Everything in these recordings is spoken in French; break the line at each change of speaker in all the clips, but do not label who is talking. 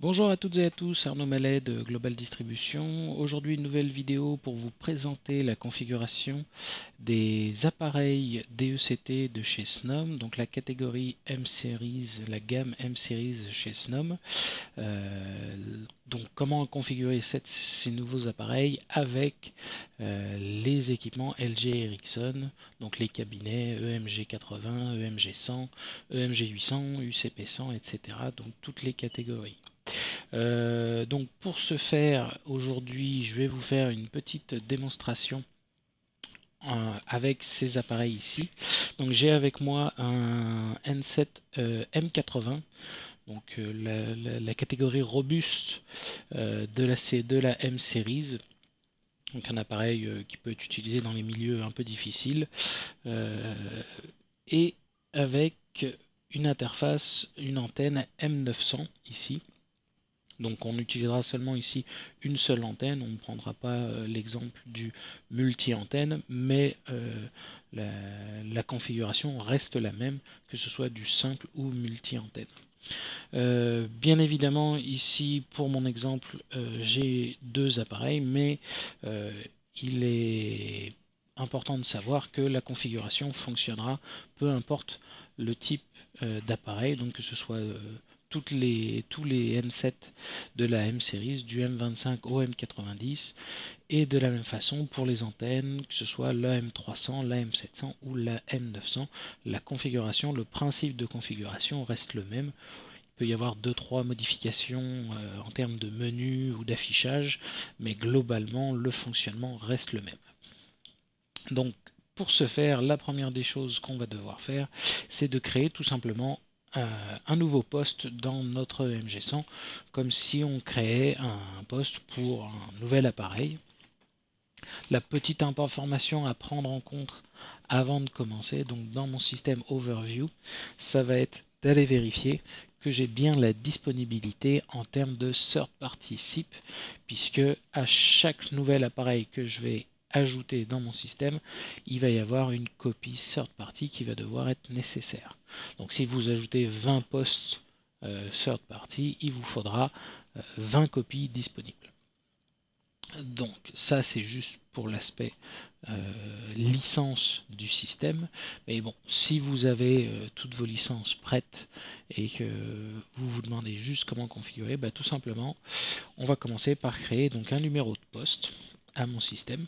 Bonjour à toutes et à tous, Arnaud Mallet de Global Distribution. Aujourd'hui, une nouvelle vidéo pour vous présenter la configuration des appareils DECT de chez Snom, donc la catégorie M-Series, la gamme M-Series chez Snom. Donc comment configurer ces nouveaux appareils avec les équipements LG et Ericsson, donc les cabinets EMG 80, EMG 100, EMG 800, UCP 100, etc. Donc toutes les catégories. Donc pour ce faire, aujourd'hui, je vais vous faire une petite démonstration avec ces appareils ici. Donc j'ai avec moi un N7 M80, donc la catégorie robuste de la M Series. Donc un appareil qui peut être utilisé dans les milieux un peu difficiles et avec une interface, une antenne M900 ici. Donc on utilisera seulement ici une seule antenne, on ne prendra pas l'exemple du multi-antenne, mais la configuration reste la même, que ce soit du simple ou multi-antenne. Bien évidemment, ici pour mon exemple, j'ai deux appareils, mais il est important de savoir que la configuration fonctionnera peu importe le type d'appareil, donc que ce soit tous les N7 de la M Series, du M25 au M90, et de la même façon pour les antennes, que ce soit la M300, la M700 ou la M900, la configuration, le principe de configuration reste le même. Il peut y avoir 2-3 modifications en termes de menu ou d'affichage, mais globalement le fonctionnement reste le même. Donc pour ce faire, la première des choses qu'on va devoir faire, c'est de créer tout simplement un nouveau poste dans notre MG100, comme si on créait un poste pour un nouvel appareil. La petite information à prendre en compte avant de commencer, donc dans mon système Overview, ça va être d'aller vérifier que j'ai bien la disponibilité en termes de third party SIP, puisque à chaque nouvel appareil que je vais ajouter dans mon système, il va y avoir une copie third party qui va devoir être nécessaire. Donc si vous ajoutez 20 postes third party, il vous faudra 20 copies disponibles. Donc ça c'est juste pour l'aspect licence du système. Mais bon, si vous avez toutes vos licences prêtes et que vous vous demandez juste comment configurer, bah, tout simplement, on va commencer par créer donc un numéro de poste à mon système.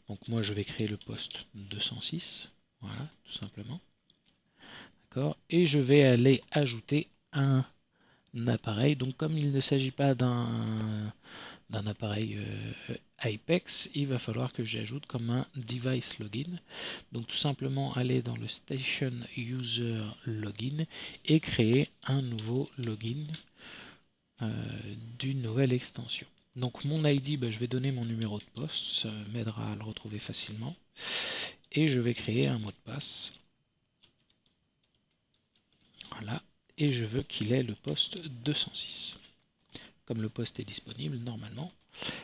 Donc moi je vais créer le poste 206, voilà, tout simplement. D'accord. Et je vais aller ajouter un appareil. Donc comme il ne s'agit pas d'un appareil Apex, il va falloir que j'ajoute comme un device login. Donc tout simplement aller dans le station user login et créer un nouveau login d'une nouvelle extension. Donc mon ID, je vais donner mon numéro de poste, ça m'aidera à le retrouver facilement. Et je vais créer un mot de passe. Voilà. Et je veux qu'il ait le poste 206. Comme le poste est disponible, normalement,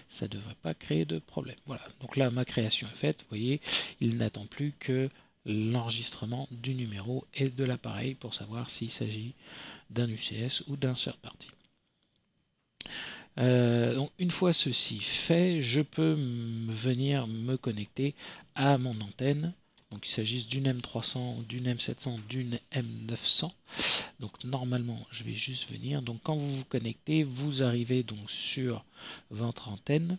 ça ne devrait pas créer de problème. Voilà, donc là ma création est faite, vous voyez, il n'attend plus que l'enregistrement du numéro et de l'appareil pour savoir s'il s'agit d'un UCS ou d'un third party. Donc une fois ceci fait, je peux venir me connecter à mon antenne. Donc qu'il s'agisse d'une M300, d'une M700, d'une M900. Donc normalement, je vais juste venir. Donc quand vous vous connectez, vous arrivez donc sur votre antenne.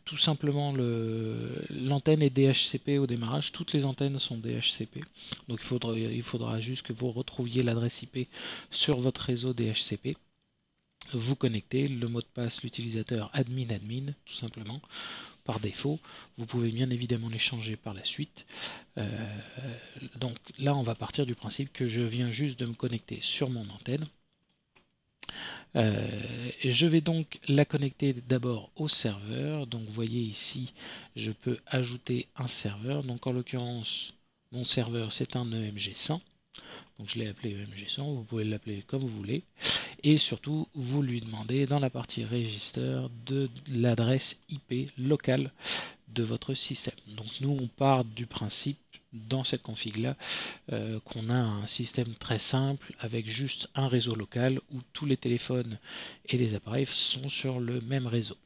Tout simplement, l'antenne est DHCP au démarrage. Toutes les antennes sont DHCP. Donc il faudra juste que vous retrouviez l'adresse IP sur votre réseau DHCP. Vous connectez, le mot de passe, l'utilisateur admin, tout simplement, par défaut. Vous pouvez bien évidemment les changer par la suite. Donc là, on va partir du principe que je viens juste de me connecter sur mon antenne. Je vais donc la connecter d'abord au serveur. Donc vous voyez ici, je peux ajouter un serveur. Donc en l'occurrence, mon serveur c'est un EMG100. Donc je l'ai appelé EMG100, vous pouvez l'appeler comme vous voulez. Et surtout, vous lui demandez dans la partie register de l'adresse IP locale de votre système. Donc nous, on part du principe dans cette config là qu'on a un système très simple avec juste un réseau local où tous les téléphones et les appareils sont sur le même réseau.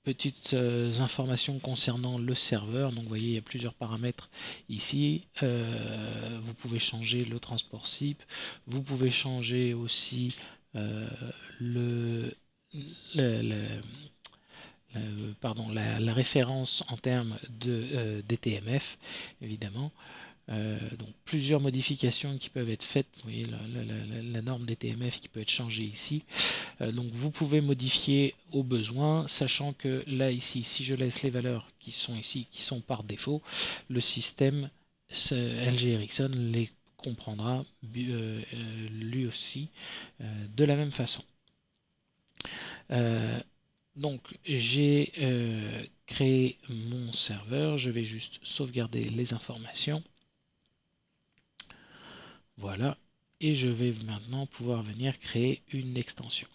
Petites informations concernant le serveur. Donc vous voyez, il y a plusieurs paramètres ici. Vous pouvez changer le transport SIP. Vous pouvez changer aussi le, la référence en termes de DTMF, évidemment. Donc plusieurs modifications qui peuvent être faites. Vous voyez la norme DTMF qui peut être changée ici. Donc vous pouvez modifier au besoin, sachant que là ici, si je laisse les valeurs qui sont ici, qui sont par défaut, le système LG Ericsson les comprendra lui aussi de la même façon. Donc j'ai créé mon serveur, je vais juste sauvegarder les informations. Voilà, et je vais maintenant pouvoir venir créer une extension.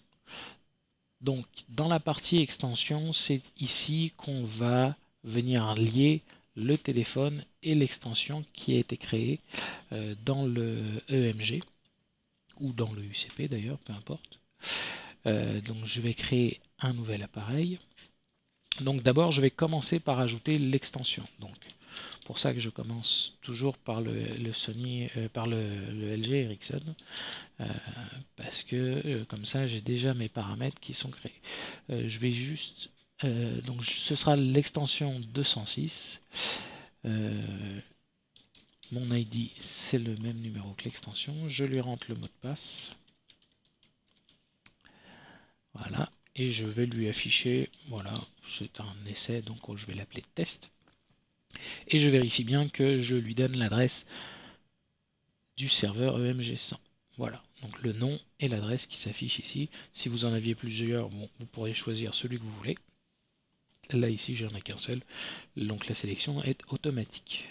Donc dans la partie extension, c'est ici qu'on va venir lier le téléphone et l'extension qui a été créée dans le EMG ou dans le UCP d'ailleurs, peu importe. Donc je vais créer un nouvel appareil. Donc d'abord je vais commencer par ajouter l'extension. Donc pour ça que je commence toujours par le Sony, par le LG Ericsson, parce que comme ça j'ai déjà mes paramètres qui sont créés. Je vais juste, donc ce sera l'extension 206. Mon ID c'est le même numéro que l'extension. Je lui rentre le mot de passe. Voilà. Et je vais lui afficher, voilà, c'est un essai, donc je vais l'appeler test. Et je vérifie bien que je lui donne l'adresse du serveur EMG100. Voilà, donc le nom et l'adresse qui s'affichent ici. Si vous en aviez plusieurs, bon, vous pourrez choisir celui que vous voulez. Là ici, j'en ai qu'un seul, donc la sélection est automatique.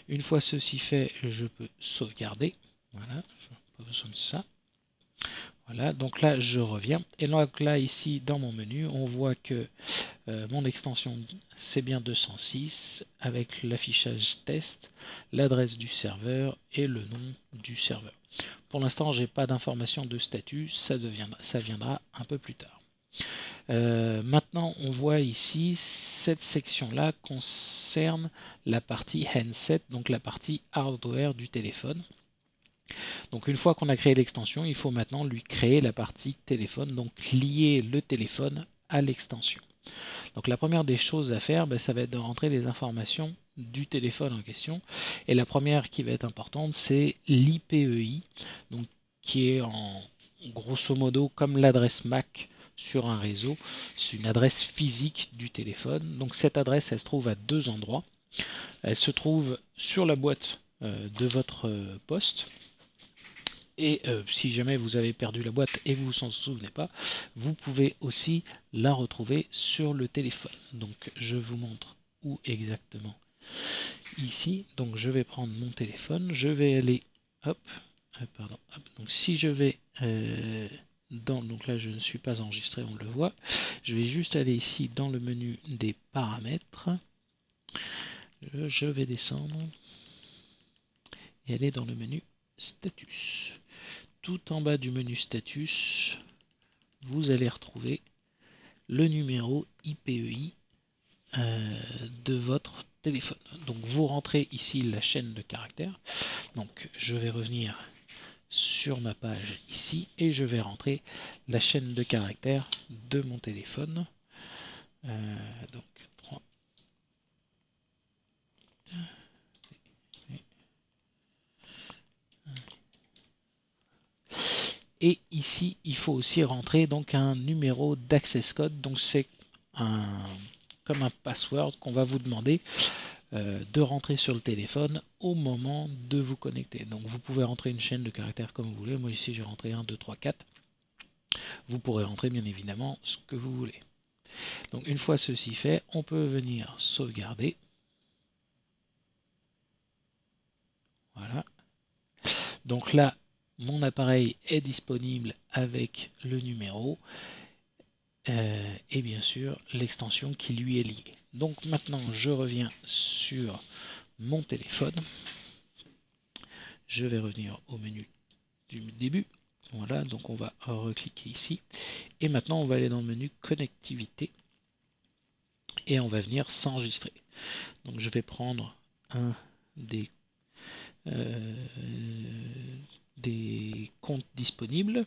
Une fois ceci fait, je peux sauvegarder. Voilà, je n'ai pas besoin de ça. Voilà, donc là je reviens. Et donc là ici dans mon menu, on voit que mon extension c'est bien 206 avec l'affichage test, l'adresse du serveur et le nom du serveur. Pour l'instant, j'ai pas d'information de statut, ça viendra un peu plus tard. Maintenant, on voit ici cette section-là concerne la partie handset, donc la partie hardware du téléphone. Donc une fois qu'on a créé l'extension, il faut maintenant lui créer la partie téléphone, donc lier le téléphone à l'extension. Donc la première des choses à faire, ça va être de rentrer les informations du téléphone en question. Et la première qui va être importante, c'est l'IPEI, donc qui est en grosso modo comme l'adresse MAC sur un réseau. C'est une adresse physique du téléphone. Donc cette adresse, elle se trouve à deux endroits. Elle se trouve sur la boîte de votre poste. Et si jamais vous avez perdu la boîte et vous ne vous en souvenez pas, vous pouvez aussi la retrouver sur le téléphone. Donc je vous montre où exactement. Ici, donc je vais prendre mon téléphone, je vais aller, hop, pardon, hop, donc si je vais donc là je ne suis pas enregistré, on le voit, je vais juste aller ici dans le menu des paramètres, je vais descendre et aller dans le menu status. Tout en bas du menu status, vous allez retrouver le numéro IPEI de votre téléphone. Donc vous rentrez ici la chaîne de caractères. Donc je vais revenir sur ma page ici et je vais rentrer la chaîne de caractères de mon téléphone. Donc 3. Et ici, il faut aussi rentrer donc un numéro d'access code. Donc c'est comme un password qu'on va vous demander de rentrer sur le téléphone au moment de vous connecter. Donc vous pouvez rentrer une chaîne de caractères comme vous voulez. Moi ici j'ai rentré 1, 2, 3, 4. Vous pourrez rentrer bien évidemment ce que vous voulez. Donc une fois ceci fait, on peut venir sauvegarder. Voilà. Donc là, mon appareil est disponible avec le numéro. et bien sûr l'extension qui lui est liée. Donc maintenant je reviens sur mon téléphone, je vais revenir au menu du début, voilà, donc on va recliquer ici, et maintenant on va aller dans le menu connectivité, et on va venir s'enregistrer. Donc je vais prendre un euh, des comptes disponibles,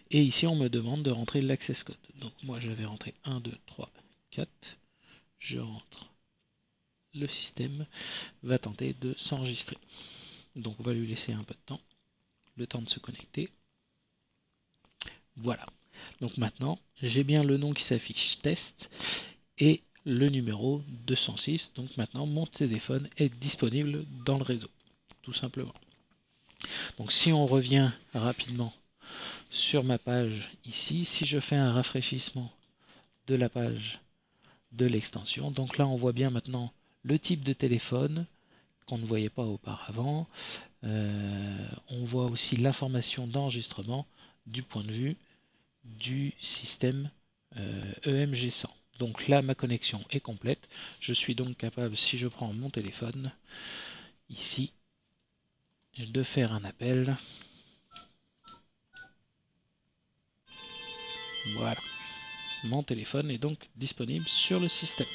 et ici on me demande de rentrer l'access code. Donc moi je vais rentrer 1, 2, 3, 4, je rentre, le système va tenter de s'enregistrer. Donc on va lui laisser un peu de temps, le temps de se connecter. Voilà. Donc maintenant, j'ai bien le nom qui s'affiche test et le numéro 206. Donc maintenant, mon téléphone est disponible dans le réseau, tout simplement. Donc si on revient rapidement sur ma page ici, si je fais un rafraîchissement de la page de l'extension, donc là on voit bien maintenant le type de téléphone qu'on ne voyait pas auparavant. On voit aussi l'information d'enregistrement du point de vue du système EMG100. Donc là, ma connexion est complète. Je suis donc capable, si je prends mon téléphone, ici, de faire un appel. Voilà. Mon téléphone est donc disponible sur le système.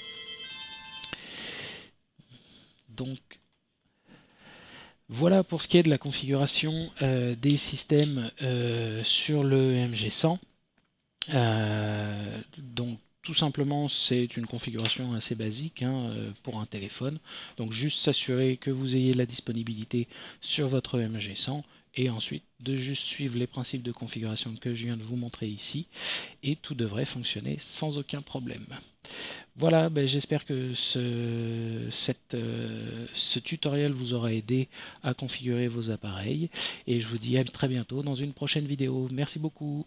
Donc, voilà pour ce qui est de la configuration des systèmes sur le EMG100. Donc tout simplement c'est une configuration assez basique pour un téléphone. Donc juste s'assurer que vous ayez la disponibilité sur votre EMG100 et ensuite de juste suivre les principes de configuration que je viens de vous montrer ici et tout devrait fonctionner sans aucun problème. Voilà, j'espère que ce tutoriel vous aura aidé à configurer vos appareils et je vous dis à très bientôt dans une prochaine vidéo. Merci beaucoup.